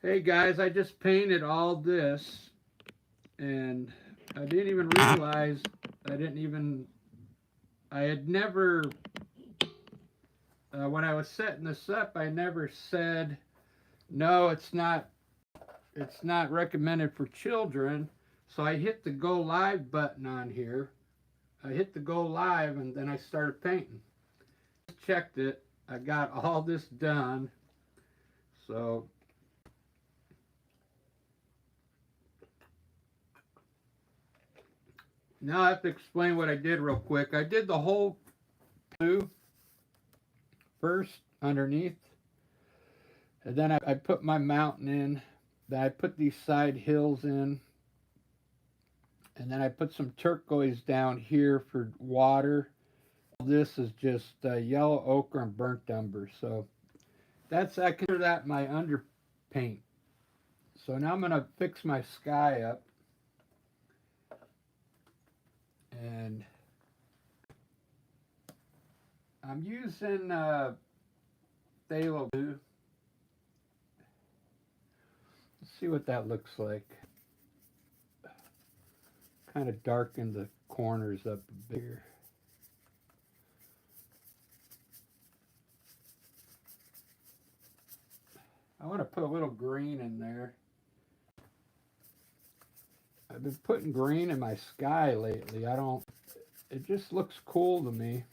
Hey guys, I just painted all this and I didn't even realize I didn't even I had never when I was setting this up I never said no, it's not recommended for children. So I hit the go live button on here. I hit the go live and then I started painting. Checked it. I got all this done. So now I have to explain what I did real quick. I did the whole blue first underneath, and then I put my mountain in. Then I put these side hills in, and then I put some turquoise down here for water. This is just yellow ochre and burnt umber. So I consider that my underpaint. So now I'm gonna fix my sky up, and I'm using phthalo blue. Let's see what that looks like. Kind of darken the corners up a bit here. I want to put a little green in there. I've been putting green in my sky lately. It just looks cool to me.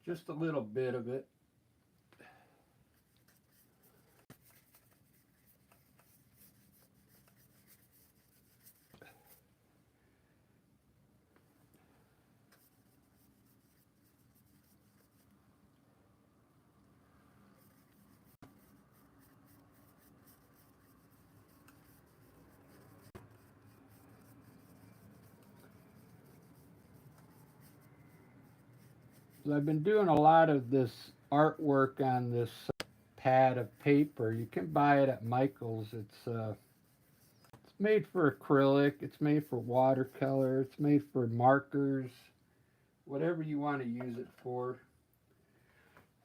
Just a little bit of it. So I've been doing a lot of this artwork on this pad of paper. You can buy it at Michael's. It's made for acrylic. It's made for watercolor. It's made for markers. Whatever you want to use it for.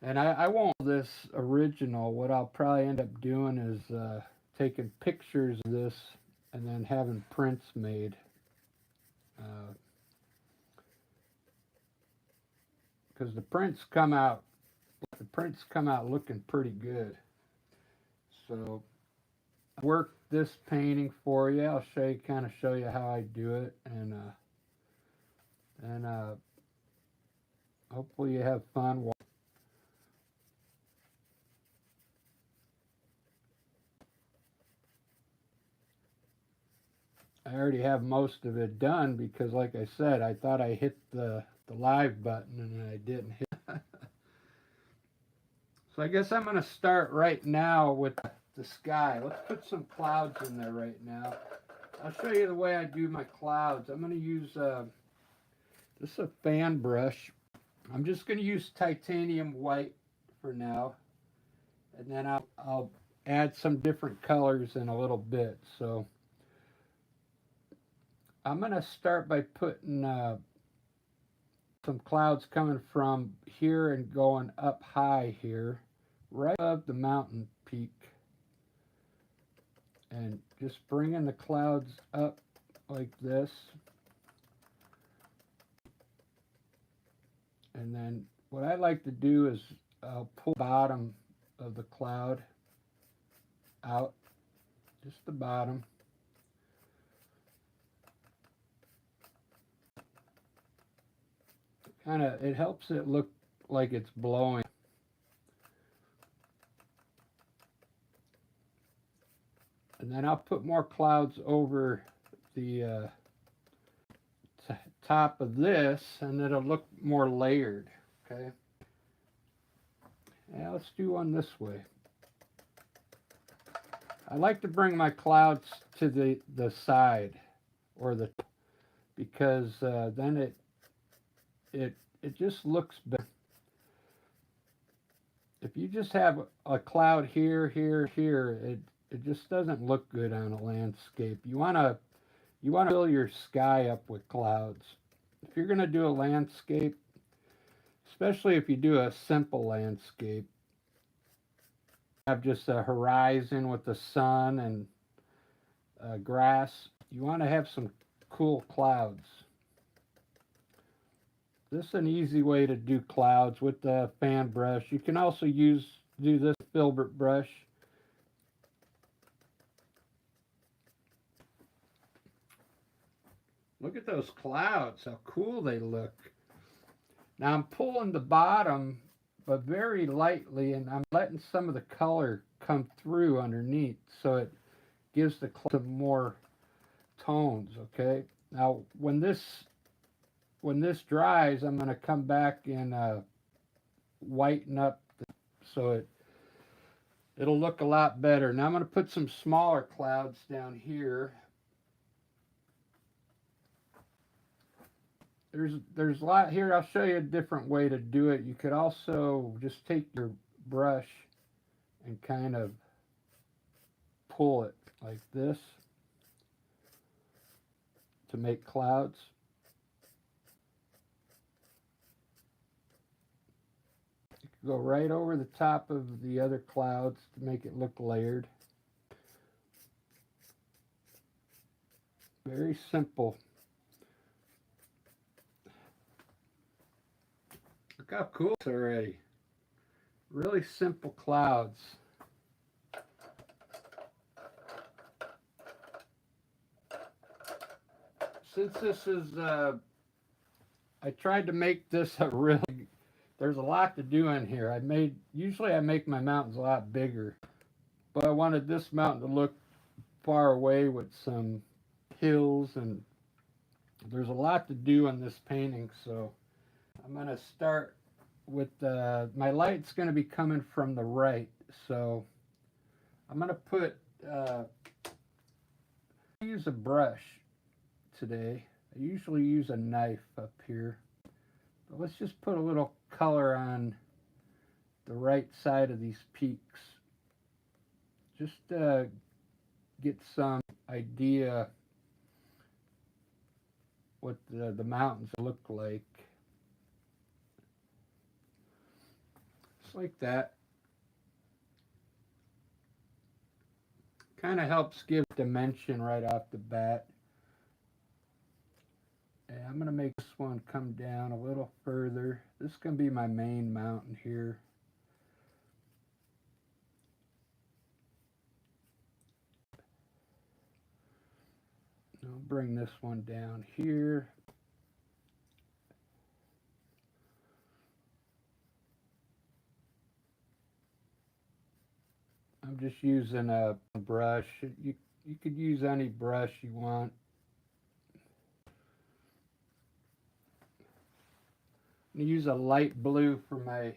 And I won't do this original. What I'll probably end up doing is taking pictures of this and then having prints made. Because the prints come out looking pretty good. So I worked this painting for you. I'll show you how I do it, and hopefully you have fun. I already have most of it done because, like I said, I thought I hit the live button and I didn't hit. So I guess I'm going to start right now with the sky. Let's put some clouds in there right now. I'll show you the way I do my clouds. I'm going to use this is a fan brush. I'm just going to use titanium white for now, and then I'll add some different colors in a little bit. So I'm going to start by putting some clouds coming from here and going up high here, right above the mountain peak. And just bringing the clouds up like this. And then what I like to do is I'll pull the bottom of the cloud out, just the bottom. It helps it look like it's blowing. And then I'll put more clouds over the top of this, and it'll look more layered. Okay. Yeah, let's do one this way. I like to bring my clouds to the side or the because then it just looks better. If you just have a cloud here, here, here, it just doesn't look good on a landscape. You want to fill your sky up with clouds. If you're going to do a landscape, especially if you do a simple landscape, have just a horizon with the sun and grass. You want to have some cool clouds. This is an easy way to do clouds with the fan brush. You can also do this filbert brush. Look at those clouds, how cool they look. Now I'm pulling the bottom, but very lightly, and I'm letting some of the color come through underneath, so it gives the cloud more tones, okay? Now when this dries, I'm going to come back and whiten up so it'll look a lot better. Now I'm going to put some smaller clouds down here. There's a lot here. I'll show you a different way to do it. You could also just take your brush and kind of pull it like this to make clouds. You could go right over the top of the other clouds to make it look layered. Very simple. Look how cool it's already. Really simple clouds. Since this is, I tried to make this a really, there's a lot to do in here. Usually I make my mountains a lot bigger, but I wanted this mountain to look far away with some hills, and there's a lot to do in this painting, so I'm going to start with my light's going to be coming from the right, so I'm going to put use a brush today. I usually use a knife up here, but let's just put a little color on the right side of these peaks, just get some idea what the mountains look like. Just like that. Kind of helps give dimension right off the bat. And I'm going to make this one come down a little further. This is going to be my main mountain here. I'll bring this one down here. I'm just using a brush. You could use any brush you want. I'm going to use a light blue for my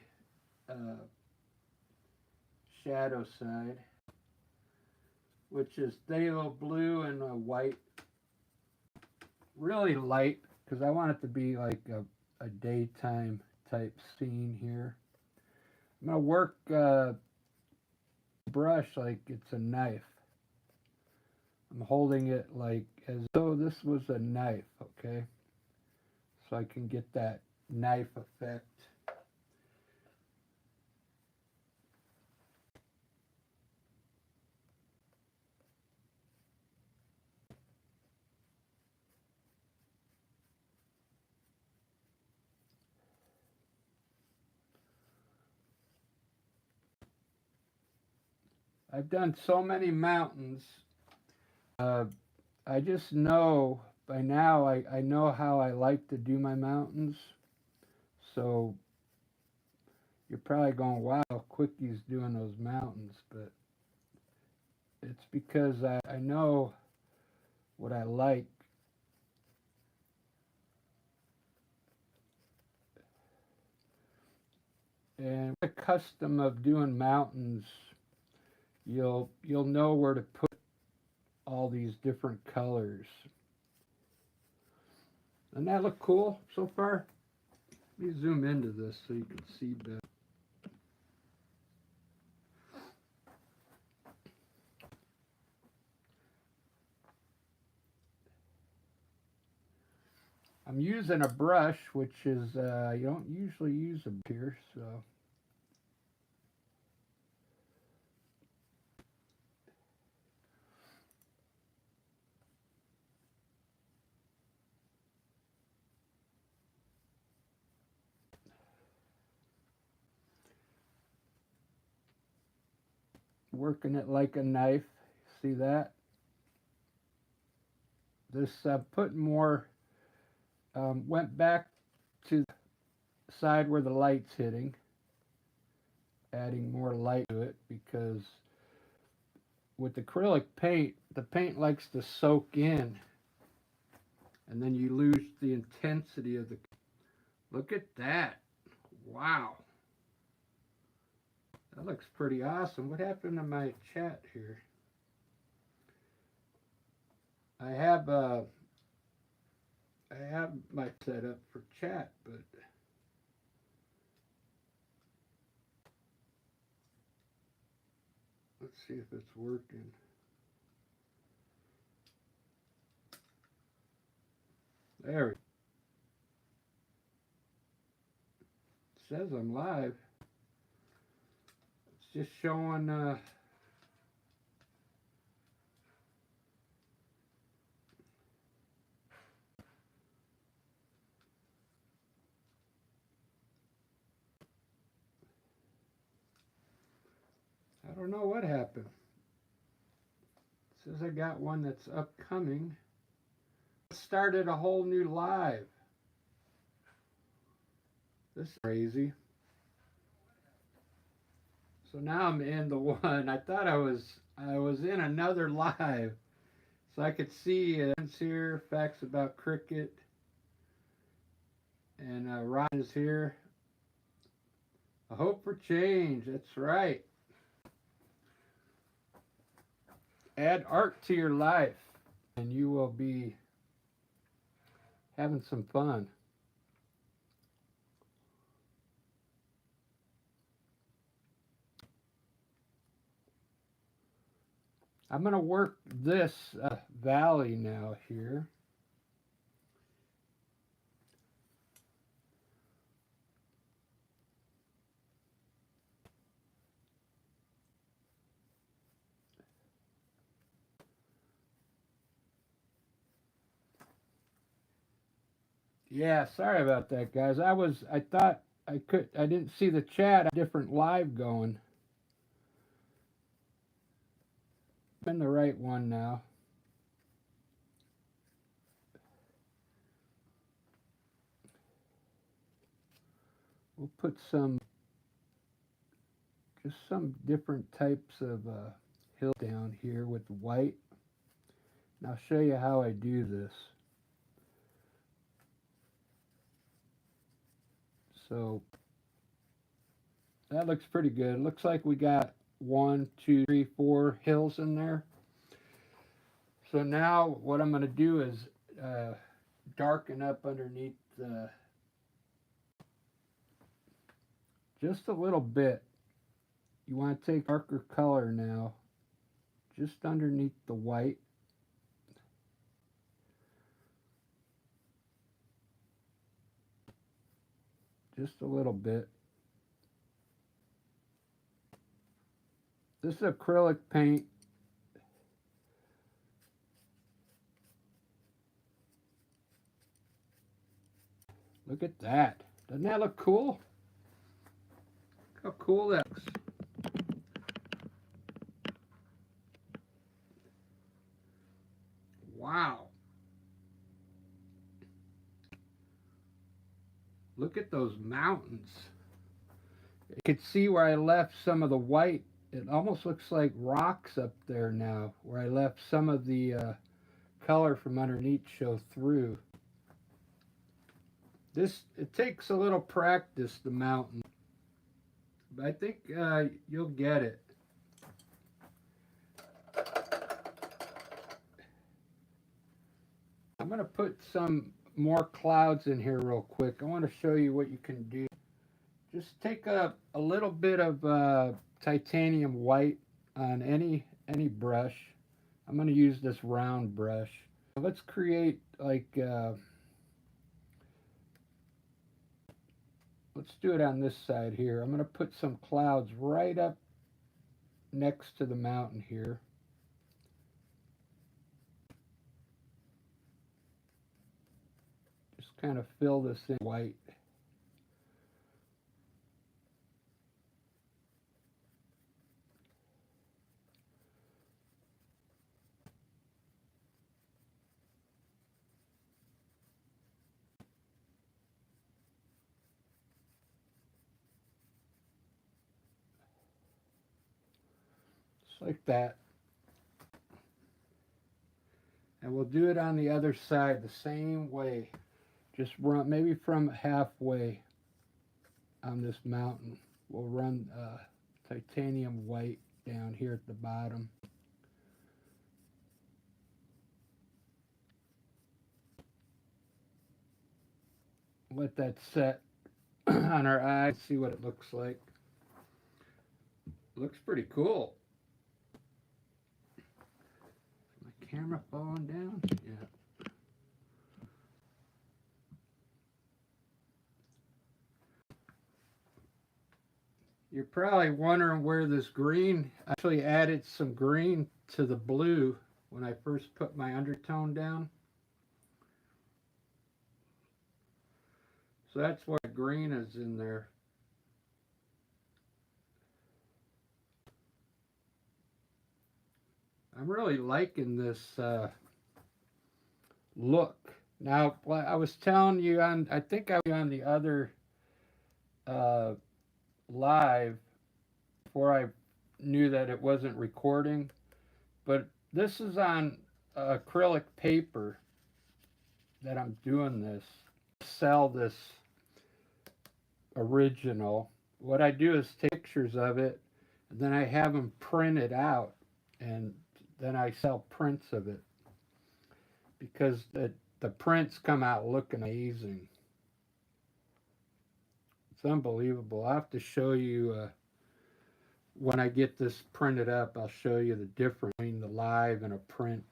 shadow side, which is phthalo blue and a white. Really light, because I want it to be like a daytime type scene here. I'm going to work brush like it's a knife. I'm holding it like as though this was a knife, okay? So I can get that knife effect. I've done so many mountains. I just know by now, I know how I like to do my mountains. So you're probably going, wow, quick he's doing those mountains. But it's because I know what I like. And with the custom of doing mountains, you'll know where to put all these different colors. Doesn't that look cool so far? Let me zoom into this so you can see better. I'm using a brush, which is, you don't usually use them here, so. working it like a knife. See that? This putting more, went back to the side where the light's hitting, adding more light to it, because with acrylic paint, the paint likes to soak in, and then you lose the intensity of the. Look at that. Wow. That looks pretty awesome. What happened to my chat here? I have my setup for chat, but let's see if it's working. There we go. It says I'm live. It's just showing I don't know what happened. It says I got one that's upcoming. Started a whole new live. This is crazy. So now I'm in the one. I thought I was in another live. So I could see here, facts about cricket. And Ryan is here. A hope for change. That's right. Add art to your life, and you will be having some fun. I'm going to work this valley now here. Yeah, sorry about that, guys. I thought I didn't see the chat. Different live going. I'm in the right one now. We'll put just some different types of hill down here with white. And I'll show you how I do this. So that looks pretty good. Looks like we got 1, 2, 3, 4 hills in there. So now what I'm going to do is darken up underneath just a little bit. You want to take darker color now, just underneath the white. Just a little bit. This is acrylic paint. Look at that. Doesn't that look cool? Look how cool that looks. Wow. Look at those mountains. You could see where I left some of the white. It almost looks like rocks up there now, where I left some of the color from underneath show through. It takes a little practice, the mountain, but I think you'll get it. I'm going to put some more clouds in here real quick. I want to show you what you can do. Just take a little bit of titanium white on any brush. I'm going to use this round brush. Let's create like let's do it on this side here. I'm going to put some clouds right up next to the mountain here. Just kind of fill this in white. Just like that. And we'll do it on the other side the same way. Just run, maybe from halfway on this mountain. We'll run titanium white down here at the bottom. Let that set on our eyes, see what it looks like. Looks pretty cool. My camera falling down? Yeah. You're probably wondering where this green, I actually added some green to the blue when I first put my undertone down. So that's why green is in there. I'm really liking this look. Now, I was telling you on, I think I was on the other live before I knew that it wasn't recording, but this is on acrylic paper that I'm doing this. Sell this original. What I do is take pictures of it, and then I have them printed out, and then I sell prints of it because the prints come out looking amazing. It's unbelievable. I'll have to show you when I get this printed up. I'll show you the difference between the live and a print.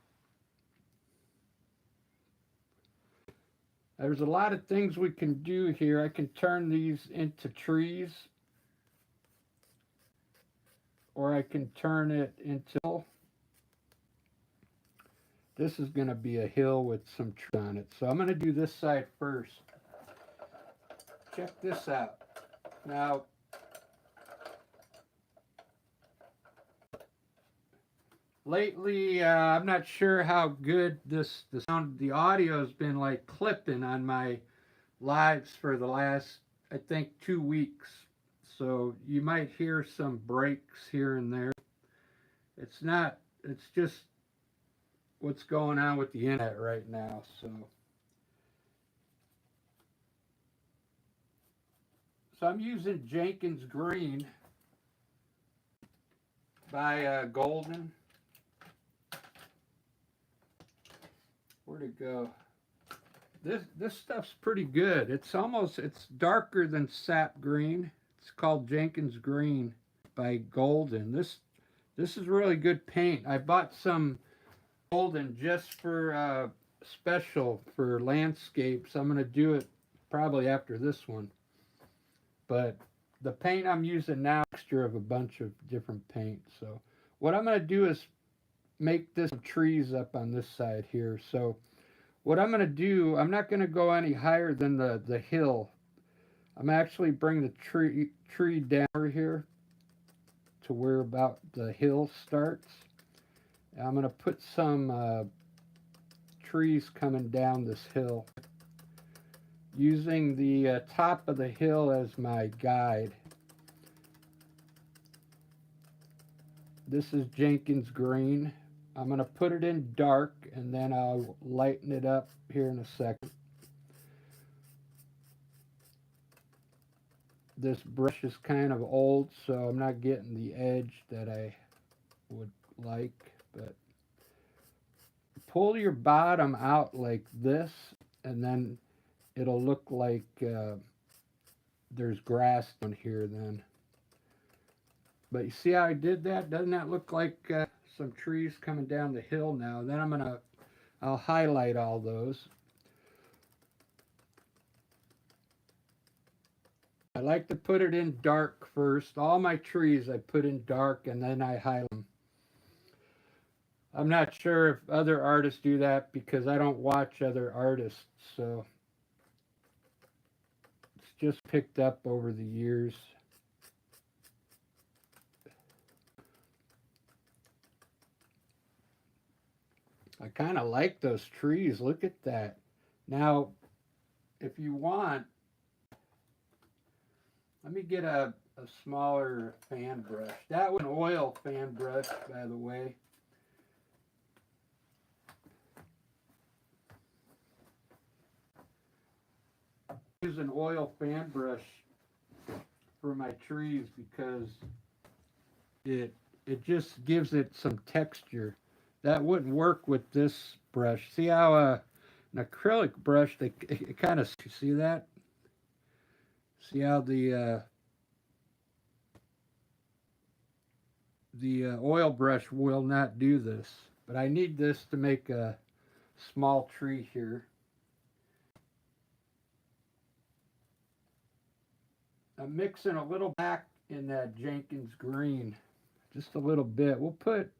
There's a lot of things we can do here. I can turn these into trees, or I can turn it into, this is going to be a hill with some trees on it. So I'm going to do this side first. Check this out. Now, lately, I'm not sure how good the sound, the audio has been like clipping on my lives for the last, I think, 2 weeks. So you might hear some breaks here and there. It's just what's going on with the internet right now. So I'm using Jenkins Green by Golden. Where'd it go? This stuff's pretty good. It's darker than sap green. It's called Jenkins Green by Golden. This is really good paint. I bought some Golden just for special for landscapes. I'm gonna do it probably after this one. But the paint I'm using now is a mixture of a bunch of different paint. So what I'm gonna do is make this trees up on this side here. So what I'm going to do, I'm not going to go any higher than the hill. I'm actually bring the tree down over here to where about the hill starts. And I'm going to put some trees coming down this hill, using the top of the hill as my guide. This is Jenkins Green. I'm going to put it in dark, and then I'll lighten it up here in a second. This brush is kind of old, so I'm not getting the edge that I would like, but pull your bottom out like this, and then it'll look like there's grass down here then. But you see how I did that? Doesn't that look like some trees coming down the hill now? Then I'll highlight all those. I like to put it in dark first. All my trees I put in dark and then I highlight them. I'm not sure if other artists do that because I don't watch other artists, so it's just picked up over the years. I kind of like those trees. Look at that. Now, if you want, let me get a a smaller fan brush. That was an oil fan brush, by the way. I use an oil fan brush for my trees because it just gives it some texture. That wouldn't work with this brush. See how an acrylic brush, it kind of, see that? See how the oil brush will not do this. But I need this to make a small tree here. I'm mixing a little black in that Jenkins green, just a little bit. We'll put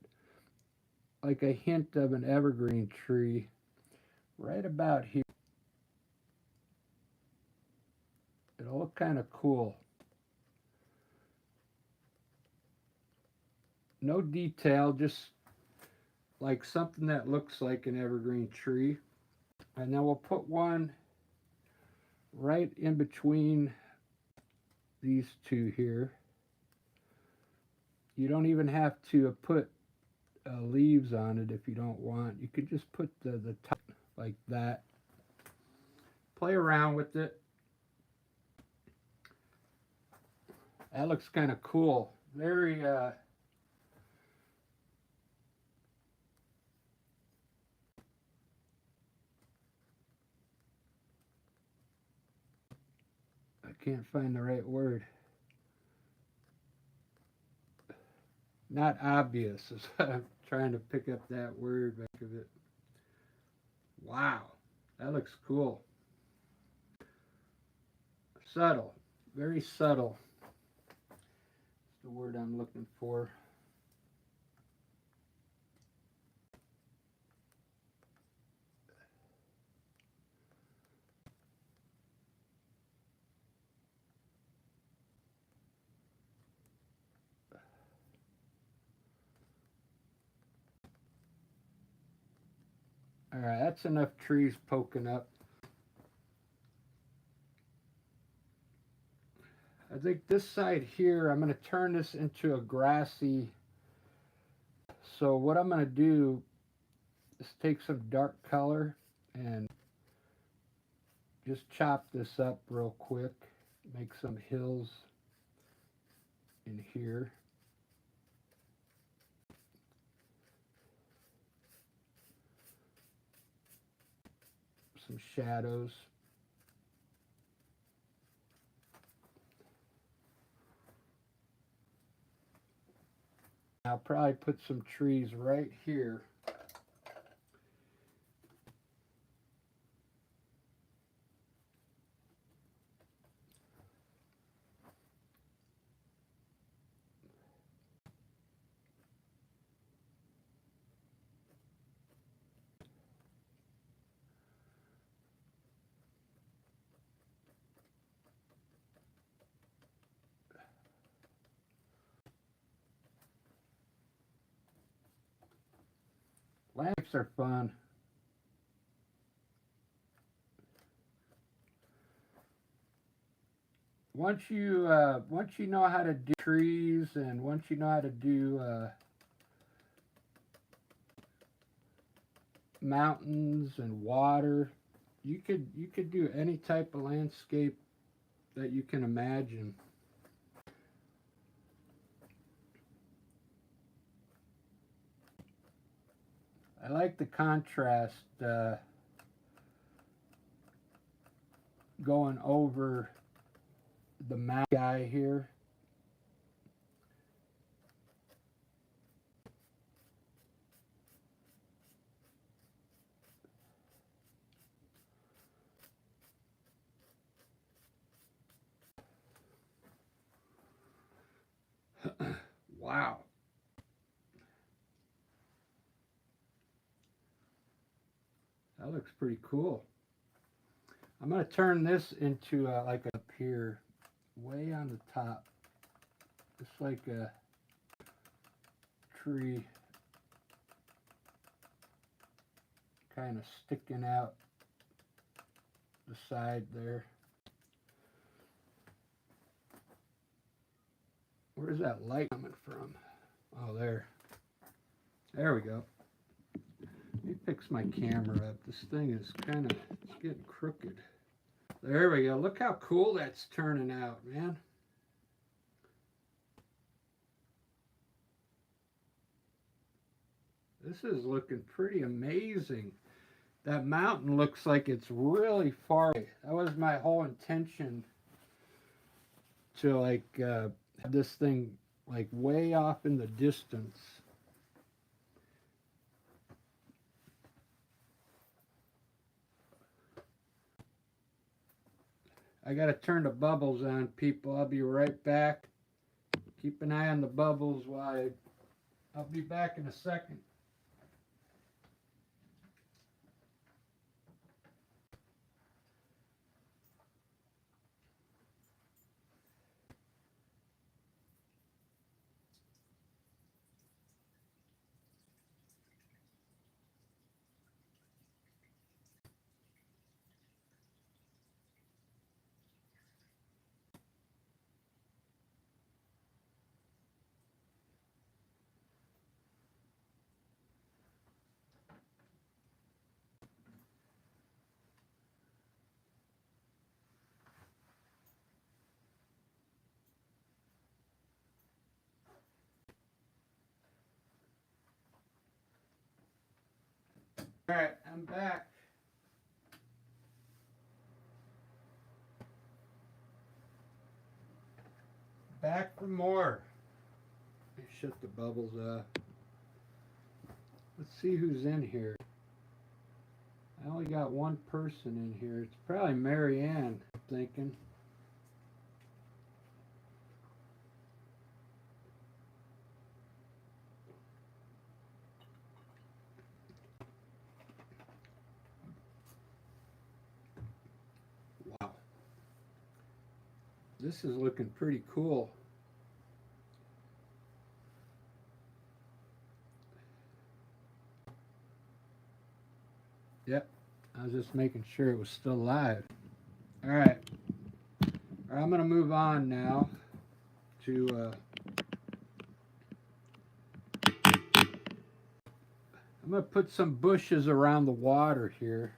like a hint of an evergreen tree right about here. It'll look kind of cool. No detail, just like something that looks like an evergreen tree. And then we'll put one right in between these two here. You don't even have to put leaves on it if you don't want. You could just put the top like that. Play around with it. That looks kind of cool. Very I can't find the right word. Not obvious is I'm trying to pick up that word back of it. Wow, that looks cool. Subtle, very subtle. That's the word I'm looking for. All right, that's enough trees poking up. I think this side here, I'm going to turn this into a grassy. So what I'm going to do is take some dark color and just chop this up real quick. Make some hills in here. Some shadows. I'll probably put some trees right here. Lamps are fun. Once you know how to do trees, and once you know how to do mountains and water, you could do any type of landscape that you can imagine. I like the contrast going over the mount guy here. Wow. That looks pretty cool. I'm going to turn this into like up here, way on the top. Just like a tree kind of sticking out the side there. Where's that light coming from? Oh, there. There we go. Let me fix my camera up. This thing is it's getting crooked. There we go. Look how cool that's turning out, man. This is looking pretty amazing. That mountain looks like it's really far away. That was my whole intention, to like have this thing like way off in the distance. I gotta turn the bubbles on, people. I'll be right back. Keep an eye on the bubbles while I'll be back in a second. All right, I'm back. Back for more. Let me shut the bubbles off. Let's see who's in here. I only got one person in here. It's probably Mary Ann, I'm thinking. Wow. This is looking pretty cool. Yep, I was just making sure it was still live. All right, I'm gonna move on now to I'm gonna put some bushes around the water here.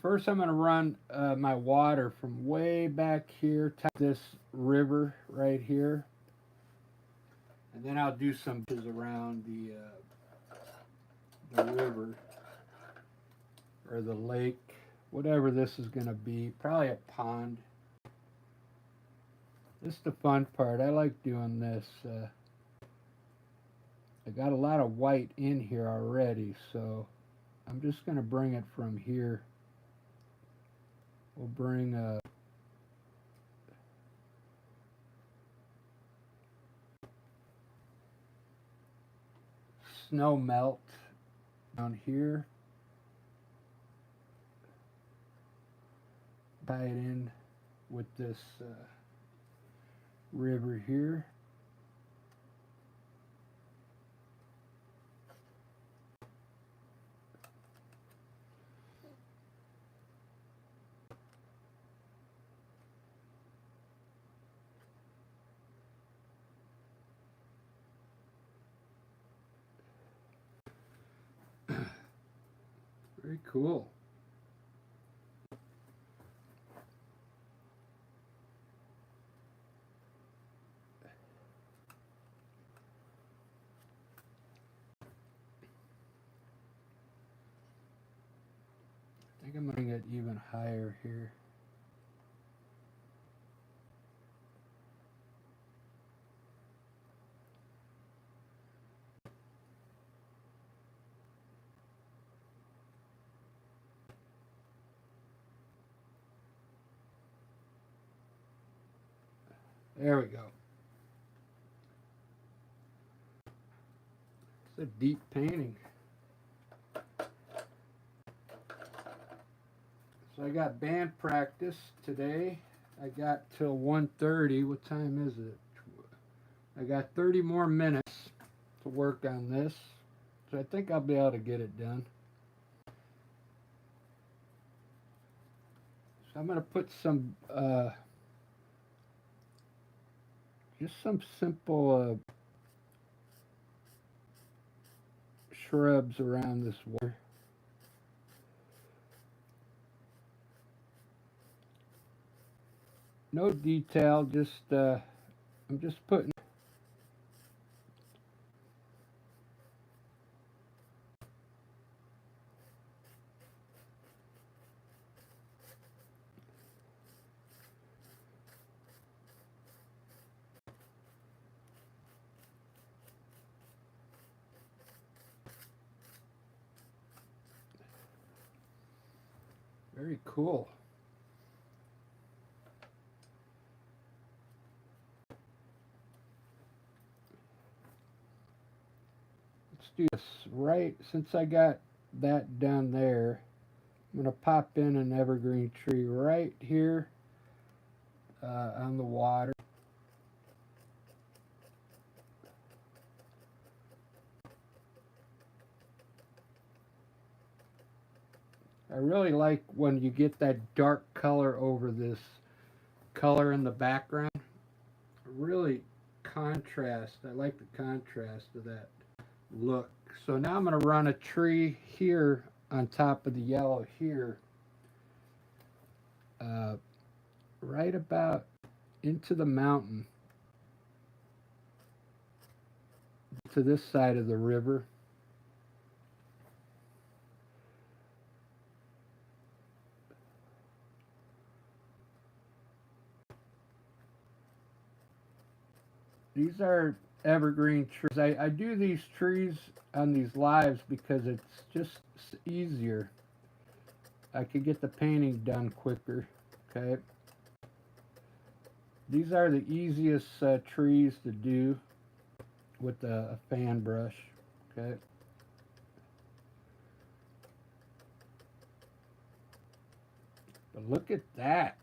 First, I'm gonna run my water from way back here to this river right here. And then I'll do some bushes around the river or the lake, whatever this is going to be. Probably a pond. This is the fun part. I like doing this. I got a lot of white in here already, so I'm just going to bring it from here. We'll bring snow melt down here. Tie it in with this river here. Very cool. I think I'm going to bring it even higher here. There we go. It's a deep painting. So I got band practice today. I got till 1:30. What time is it? I got 30 more minutes to work on this. So I think I'll be able to get it done. I'm going to put some, just some simple shrubs around this water. No detail, just, I'm just putting. Very cool. Let's do this right, since I got that done there, I'm going to pop in an evergreen tree right here on the water. I really like when you get that dark color over this color in the background. Really contrast. I like the contrast of that look. So now I'm going to run a tree here on top of the yellow here, right about into the mountain to this side of the river. These are evergreen trees. I do these trees on these lives because it's just easier. I could get the painting done quicker. Okay. These are the easiest trees to do with a fan brush. Okay. But look at that.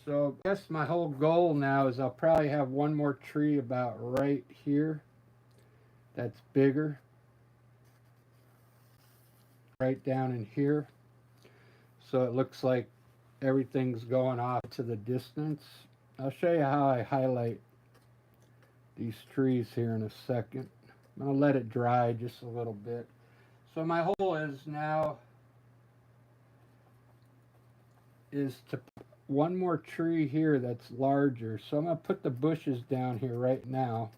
So I guess my whole goal now is I'll probably have one more tree about right here that's bigger. Right down in here. So it looks like everything's going off to the distance. I'll show you how I highlight these trees here in a second. I'm going to let it dry just a little bit. So my goal is now is to put one more tree here that's larger. So I'm going to put the bushes down here right now.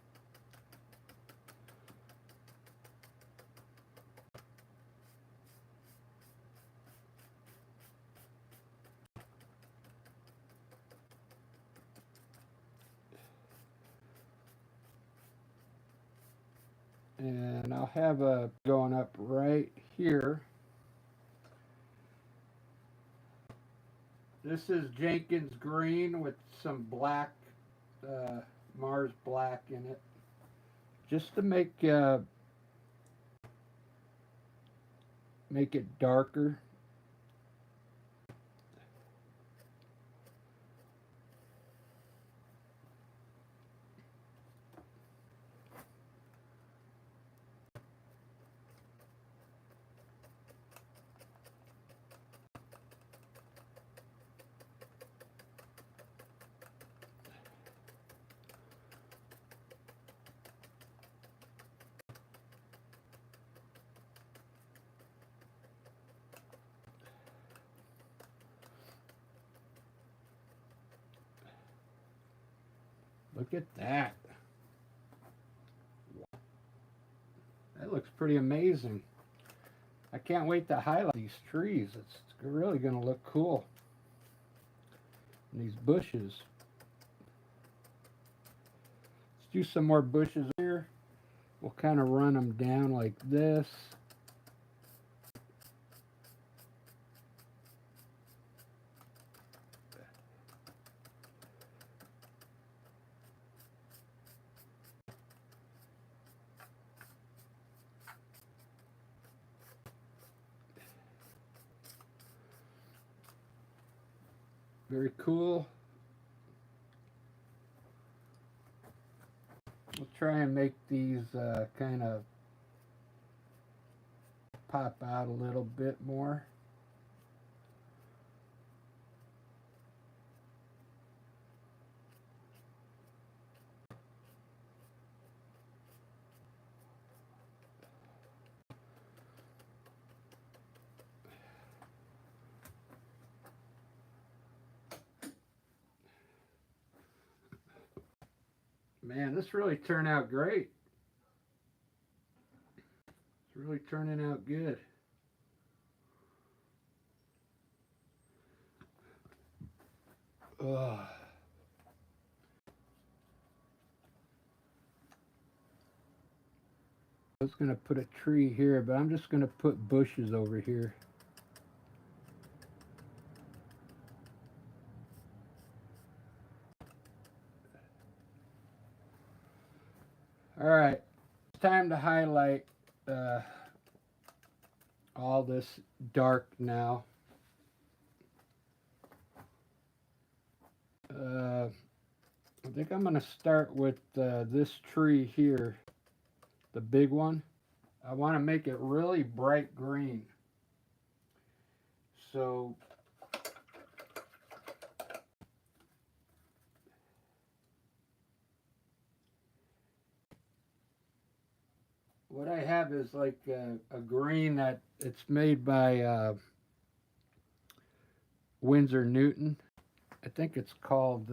And I'll have a going up right here. This is Jenkins green with some black, Mars black in it, just to make it darker. Look at that. That looks pretty amazing. I can't wait to highlight these trees. It's really going to look cool. And these bushes. Let's do some more bushes here. We'll kind of run them down like this. Very cool. We'll try and make these kind of pop out a little bit more. Man, this really turned out great. It's really turning out good. Ugh. I was going to put a tree here, but I'm just going to put bushes over here. All right, it's time to highlight all this dark now. I think I'm going to start with this tree here, the big one. I want to make it really bright green. So what I have is like a green that it's made by Winsor Newton. I think it's called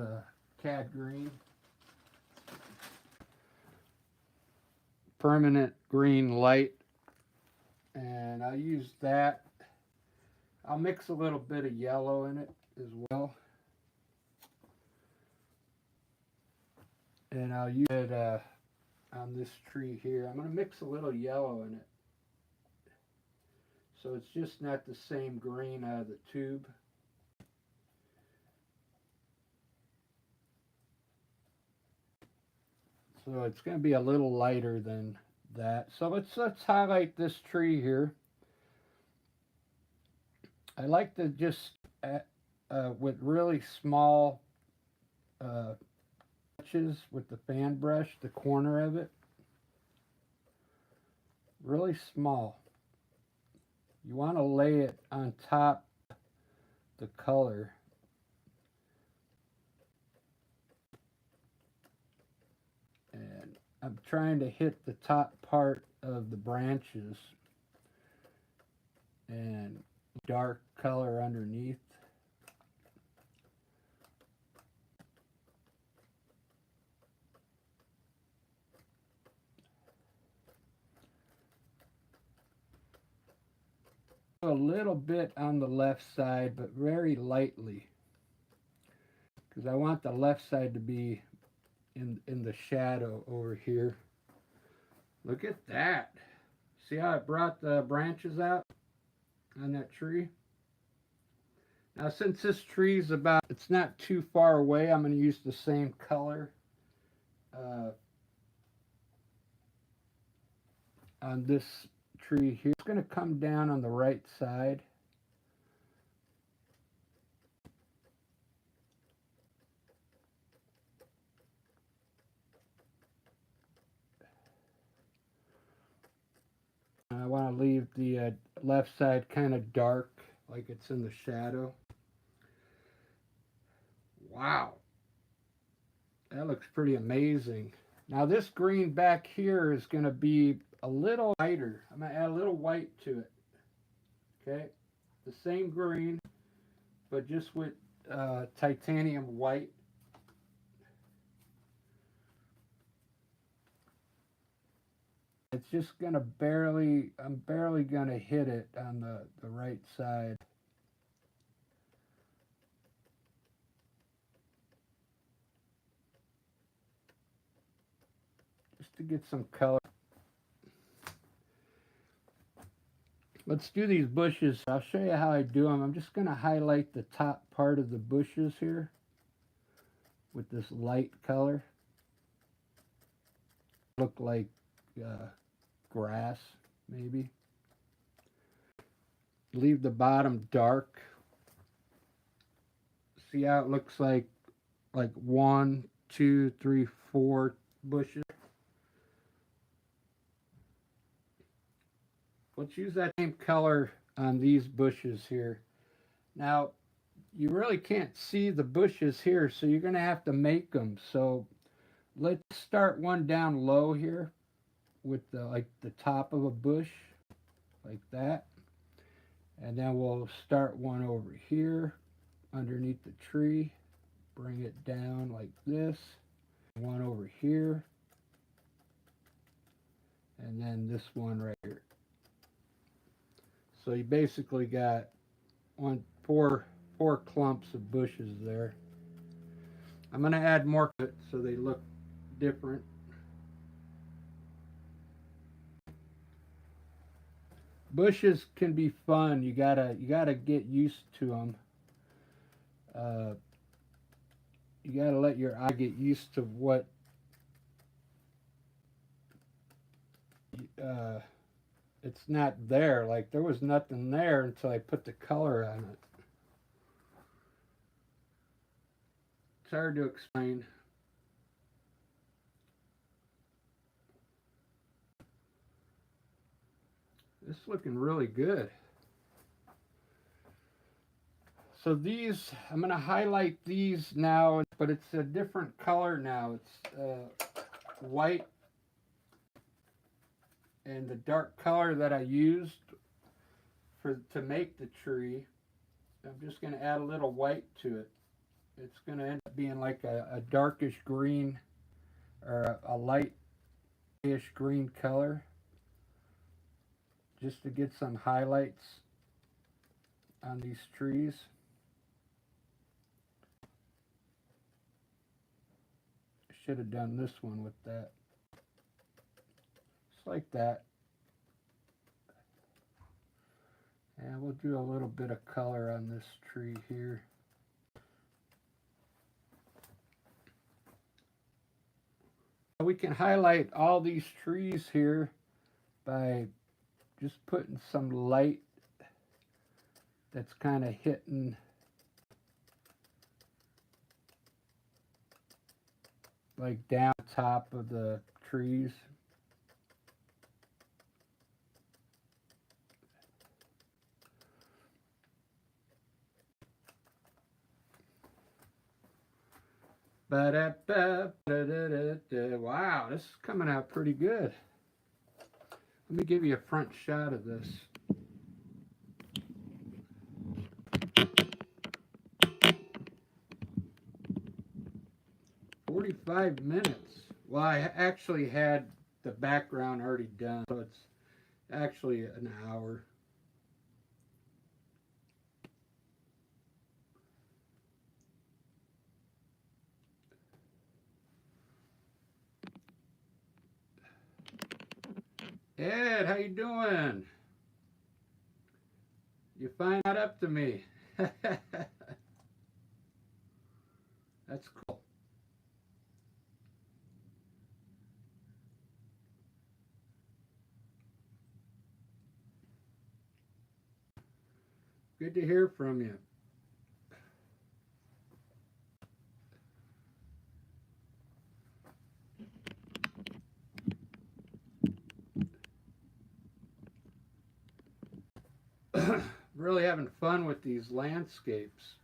Cad Green. Permanent green light. And I'll use that. I'll mix a little bit of yellow in it as well. And I'll use it on this tree here. I'm going to mix a little yellow in it. So it's just not the same green out of the tube. So it's going to be a little lighter than that. So let's highlight this tree here. I like to just with really small touches with the fan brush, the corner of it, really small. You want to lay it on top the color. And I'm trying to hit the top part of the branches and dark color underneath. A little bit on the left side, but very lightly, because I want the left side to be in the shadow over here. Look at that. See how it brought the branches out on that tree? Now since this tree's it's not too far away, I'm going to use the same color on this tree here. It's going to come down on the right side. I want to leave the left side kind of dark, like it's in the shadow. Wow, that looks pretty amazing. Now this green back here is going to be a little lighter. I'm going to add a little white to it. Okay, the same green, but just with titanium white. It's just going to I'm barely going to hit it on the right side. Just to get some color. Let's do these bushes. I'll show you how I do them. I'm just going to highlight the top part of the bushes here with this light color. Look like grass, maybe. Leave the bottom dark. See how it looks like 1, 2, 3, 4 bushes. let's use that same color on these bushes here. Now, you really can't see the bushes here, so you're going to have to make them. So let's start one down low here with like the top of a bush, like that. And then we'll start one over here underneath the tree. Bring it down like this. One over here. And then this one right here. So you basically got four clumps of bushes there. I'm going to add more to it so they look different. Bushes can be fun. You gotta get used to them. You gotta let your eye get used to what it's not there. Like there was nothing there until I put the color on it. It's hard to explain. This is looking really good. So these, I'm going to highlight these now, but it's a different color now. It's white, and the dark color that I used to make the tree, I'm just going to add a little white to it. It's going to end up being like a darkish green or a lightish green color, just to get some highlights on these trees. Should have done this one with that. Just like that. And we'll do a little bit of color on this tree here. We can highlight all these trees here by just putting some light that's kind of hitting like down top of the trees. Wow, this is coming out pretty good. Let me give you a front shot of this. "45 minutes. Well, I actually had the background already done, so it's actually an hour. Ed, how you doing? You find out up to me. That's cool. Good to hear from you. Really having fun with these landscapes.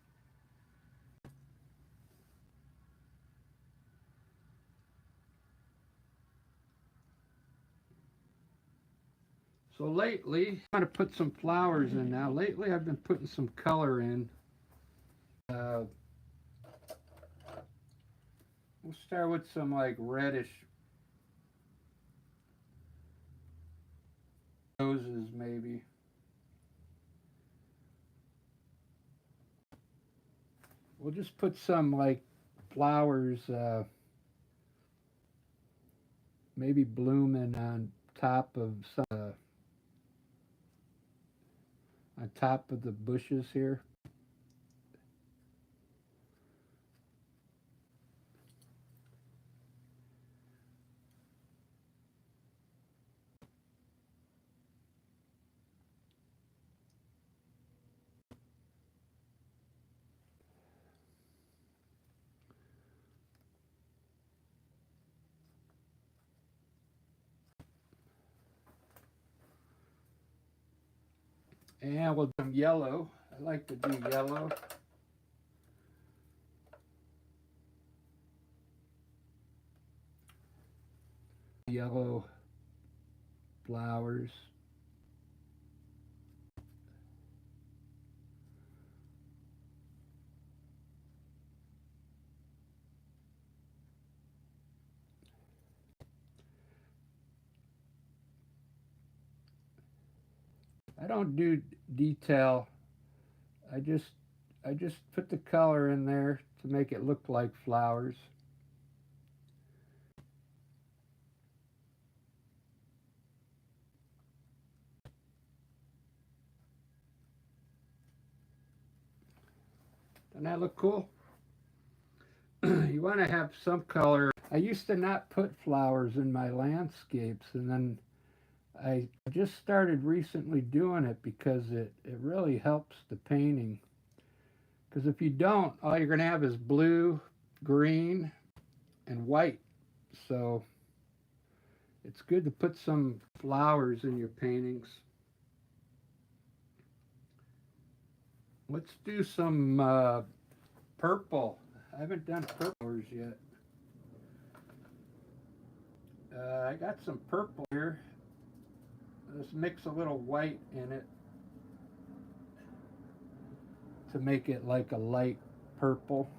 So lately, I'm going to put some flowers in now. Lately, I've been putting some color in. We'll start with some like reddish roses, maybe. We'll just put some like flowers, maybe blooming on top of some, on top of the bushes here. And we'll do some yellow. I like to do yellow. Yellow flowers. I don't do detail. I just I just put the color in there to make it look like flowers. Doesn't that look cool? You want to have some color. I used to not put flowers in my landscapes, and then I just started recently doing it because it really helps the painting. Because if you don't, all you're going to have is blue, green, and white. So it's good to put some flowers in your paintings. Let's do some purple. I haven't done purplers yet. I got some purple here. Let's mix a little white in it to make it like a light purple.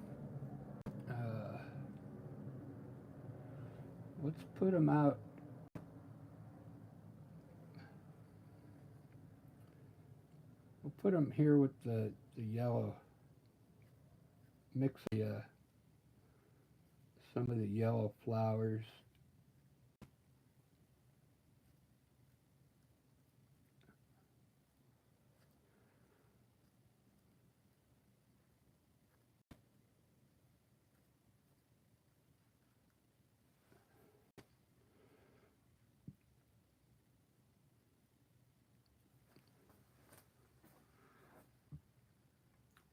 Let's put them out. We'll put them here with the yellow. Mix some of the yellow flowers.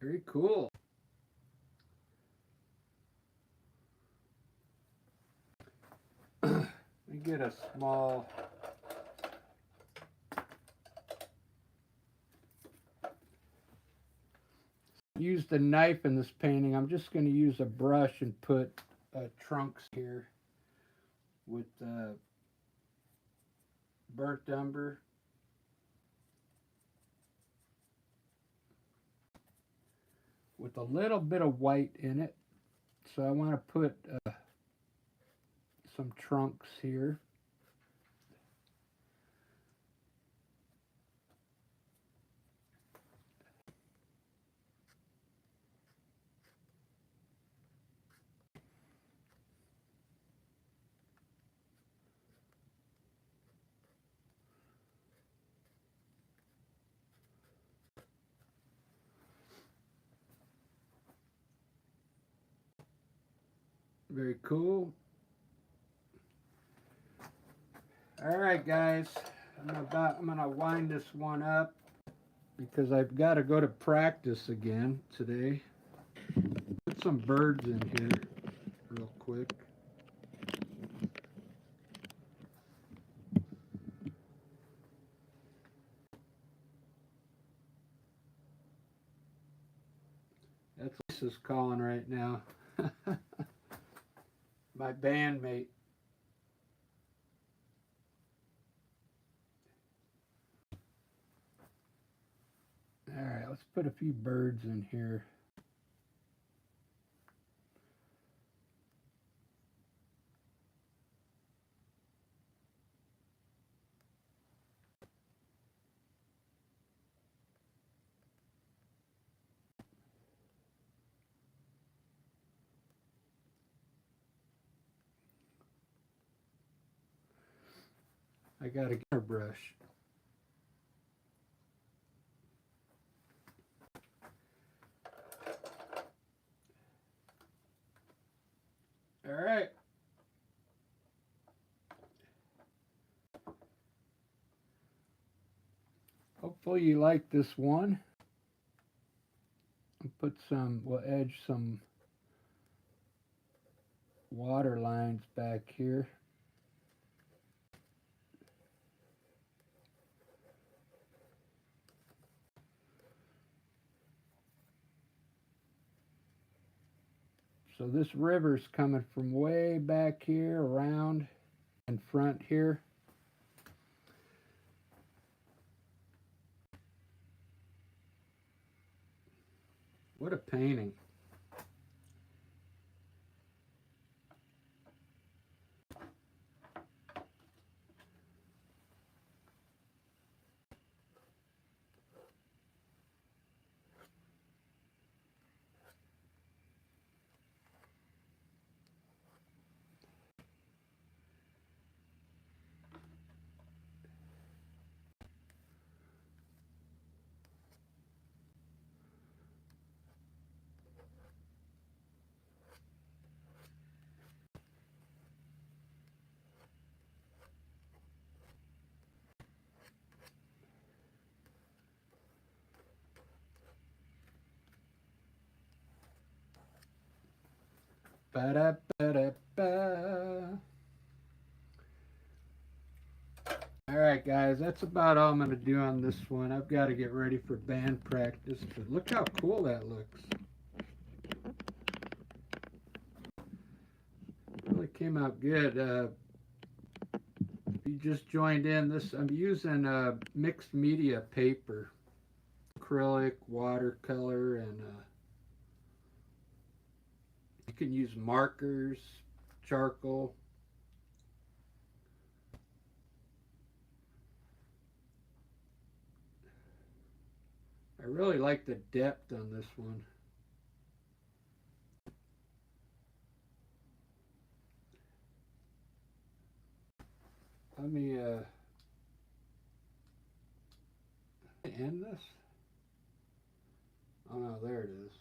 Very cool. Let me get a small use the knife in this painting. I'm just going to use a brush and put trunks here with burnt umber. With a little bit of white in it. So I want to put some trunks here. Very cool. All right, guys. I'm gonna wind this one up because I've got to go to practice again today. Put some birds in here real quick. That's what Lisa's calling right now. My bandmate. All right, let's put a few birds in here. I got a guitar brush. All right. Hopefully you like this one. We'll edge some water lines back here. So this river's coming from way back here around in front here. What a painting. Ba-da-ba-da-ba. Alright guys, that's about all I'm going to do on this one. I've got to get ready for band practice, but look how cool that looks. Really came out good. If you just joined in, this I'm using mixed media paper, acrylic, watercolor, and you can use markers, charcoal. I really like the depth on this one. Let me end this. Oh no, there it is.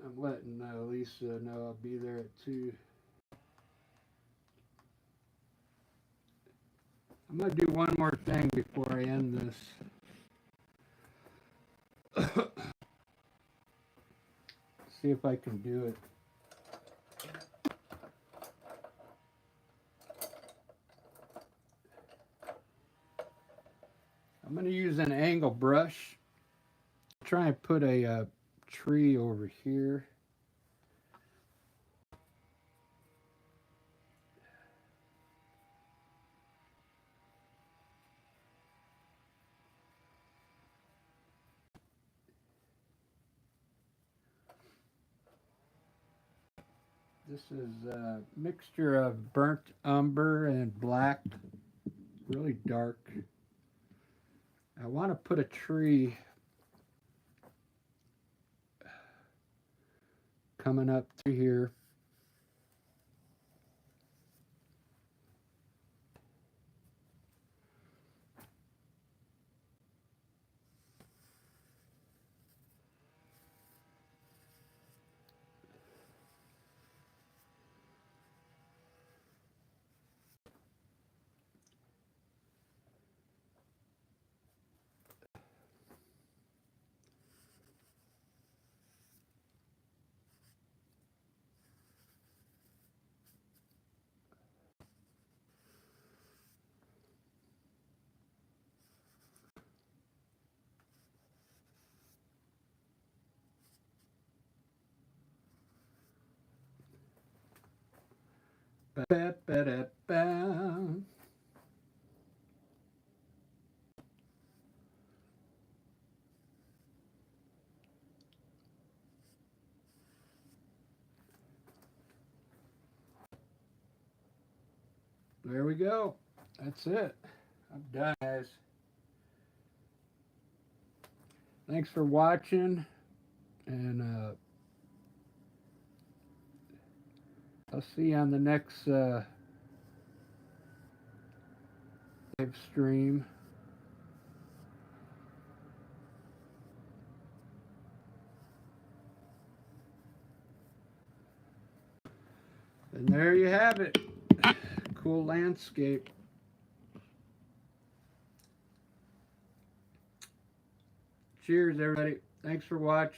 I'm letting Lisa know I'll be there at 2. I'm going to do one more thing before I end this. See if I can do it. I'm going to use an angle brush. Try and put a tree over here. This is a mixture of burnt umber and black, really dark. I want to put a tree coming up through here. Ba-ba-da-ba. There we go. That's it. I'm done, guys. Thanks for watching, and I'll see you on the next live stream. And there you have it. Cool landscape. Cheers, everybody. Thanks for watching.